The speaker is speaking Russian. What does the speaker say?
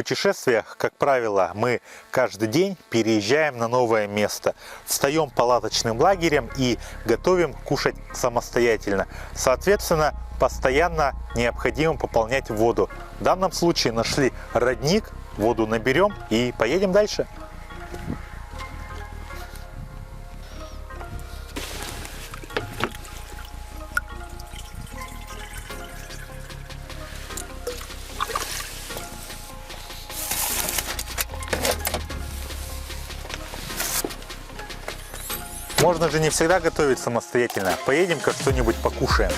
В путешествиях, как правило, мы каждый день переезжаем на новое место, встаем палаточным лагерем и готовим кушать самостоятельно. Соответственно, постоянно необходимо пополнять воду. В данном случае нашли родник, воду наберем и поедем дальше. Можно же не всегда готовить самостоятельно. Поедем-ка что-нибудь покушаем.